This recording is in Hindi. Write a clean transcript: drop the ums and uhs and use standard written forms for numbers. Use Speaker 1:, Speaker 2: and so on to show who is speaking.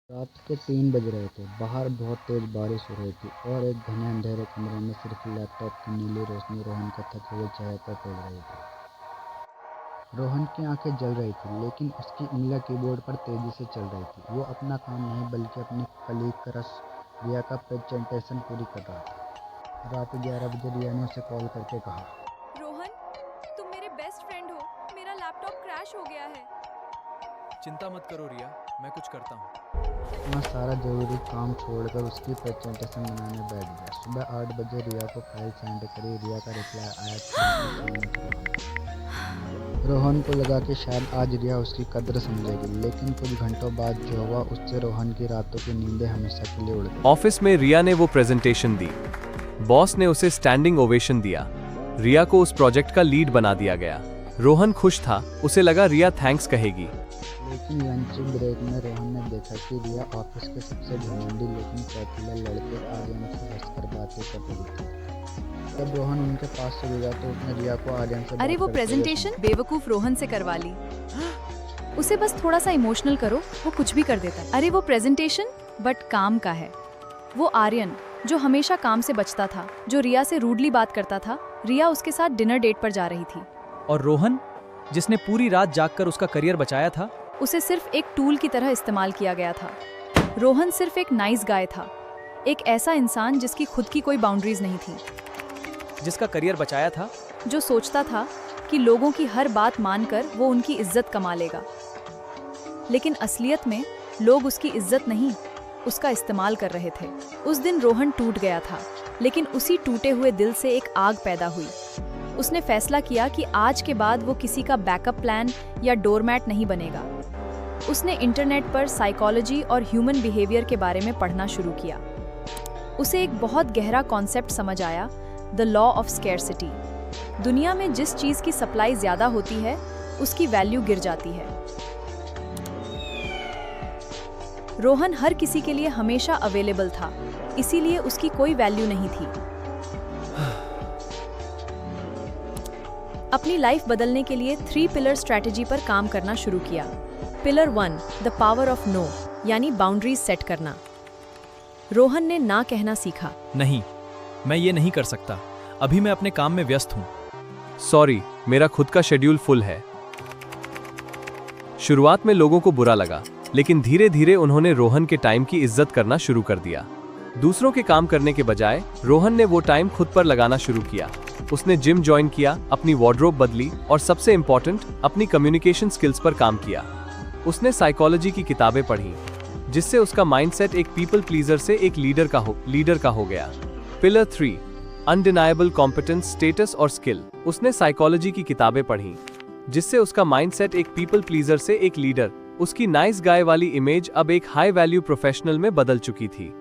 Speaker 1: रात के 3 बज रहे थे। बाहर बहुत तेज बारिश हो रही थी और एक घने अंधेरे कमरे में सिर्फ लैपटॉप की नीली रोशनी रोहन के थके हुए चेहरे पर पड़ रही थी। रोहन की आंखें जल रही थी, लेकिन उसकी उंगलियां कीबोर्ड पर तेजी से चल रही थी। वो अपना काम नहीं बल्कि अपनी कलीग क्रश रिया का प्रेजेंटेशन पूरी कर रहा था। रात 11 बजे रिया ने उसे कॉल करके कहा,
Speaker 2: रोहन, तुम मेरे बेस्ट फ्रेंड हो। मेरा लैपटॉप क्रैश हो गया है।
Speaker 3: चिंता मत करो रिया, मैं कुछ करता हूँ।
Speaker 1: मैं सारा ज़रूरी काम छोड़कर उसकी प्रेजेंटेशन बनाने बैठ गया। सुबह 8 बजे रिया को फाइल सेंड करी। रिया का रिप्लाई आया, thank you so much. Rohan को लगा कि शायद आज रिया उसकी कद्र समझेगी, लेकिन कुछ घंटों बाद जो हुआ उससे रोहन की रातों की नींदें हमेशा के लिए उड़ गई।
Speaker 3: ऑफिस में रिया ने वो प्रेजेंटेशन दी। बॉस ने उसे स्टैंडिंग ओवेशन दिया। रिया को उस प्रोजेक्ट का लीड बना दिया गया। रोहन खुश था, उसे लगा रिया थैंक्स कहेगी।
Speaker 1: लेकिन लंच ब्रेक में रोहन ने देखा कि रिया ऑफिस के सबसे घमंडी लेकिन पॉपुलर लड़के आर्यन से हंसकर बातें कर रही थी। जब रोहन उनके पास से गुजरा तो उसने रिया को आर्यन से
Speaker 2: अरे
Speaker 1: बात
Speaker 2: वो
Speaker 1: करते हुए
Speaker 2: प्रेजेंटेशन
Speaker 1: सुना।
Speaker 2: बेवकूफ रोहन से करवा ली। उसे बस थोड़ा सा इमोशनल करो, वो कुछ भी कर देता है। अरे वो प्रेजेंटेशन बट काम का है। वो आर्यन जो हमेशा काम से बचता था, जो रिया से रूडली बात करता था। रिया उसके साथ डिनर डेट पर जा रही थी।
Speaker 4: और रोहन, जिसने पूरी रात जागकर उसका करियर बचाया था।
Speaker 2: उसे सिर्फ एक टूल की तरह इस्तेमाल किया गया था। रोहन सिर्फ एक नाइस गाय था, एक ऐसा इंसान जिसकी खुद की कोई बाउंड्रीज नहीं थी,
Speaker 4: जिसका करियर बचाया था।
Speaker 2: जो सोचता था कि लोगों की हर बात मानकर वो उनकी इज्जत कमा लेगा। लेकिन असलियत में लोग उसकी इज्जत नहीं, उसका इस्तेमाल कर रहे थे। उस दिन रोहन टूट गया था, लेकिन उसी टूटे हुए दिल से एक आग पैदा हुई। उसने फैसला किया कि आज के बाद वो किसी का बैकअप प्लान या डोरमैट नहीं बनेगा। उसने इंटरनेट पर साइकोलॉजी और ह्यूमन बिहेवियर के बारे में पढ़ना शुरू किया। उसे एक बहुत गहरा कॉन्सेप्ट समझ आया, द लॉ ऑफ स्कैरसिटी। दुनिया में जिस चीज़ की सप्लाई ज़्यादा होती है, उसकी वैल्यू गिर जाती है। रोहन हर किसी के लिए हमेशा अवेलेबल था, इसीलिए उसकी कोई वैल्यू नहीं थी। अपनी लाइफ बदलने के लिए 3 पिलर स्ट्रैटेजी पर काम करना शुरू किया। Pillar 1, the power of no, यानी बाउंड्रीज सेट करना। रोहन ने ना कहना सीखा।
Speaker 4: नहीं, मैं ये नहीं कर सकता, अभी मैं अपने काम में व्यस्त हूँ।
Speaker 3: सॉरी, मेरा खुद का शेड्यूल फुल है। शुरुआत में लोगों को बुरा लगा, लेकिन धीरे धीरे उन्होंने रोहन के टाइम की इज्जत करना शुरू कर दिया। दूसरों के काम करने के बजाय रोहन ने वो टाइम खुद पर लगाना शुरू किया। उसने जिम ज्वाइन किया, अपनी वार्डरोब बदली और सबसे इम्पोर्टेंट, अपनी कम्युनिकेशन स्किल्स पर काम किया। उसने साइकोलॉजी की किताबें पढ़ी, जिससे उसका माइंडसेट एक पीपल प्लीजर से एक लीडर का हो गया। पिलर 3, अनडिनाइबल कॉम्पिटेंस, स्टेटस और स्किल। उसने साइकोलॉजी की किताबें पढ़ी, जिससे उसका माइंडसेट एक पीपल प्लीजर से एक लीडर, उसकी नाइस गाय वाली इमेज अब एक हाई वैल्यू प्रोफेशनल में बदल चुकी थी।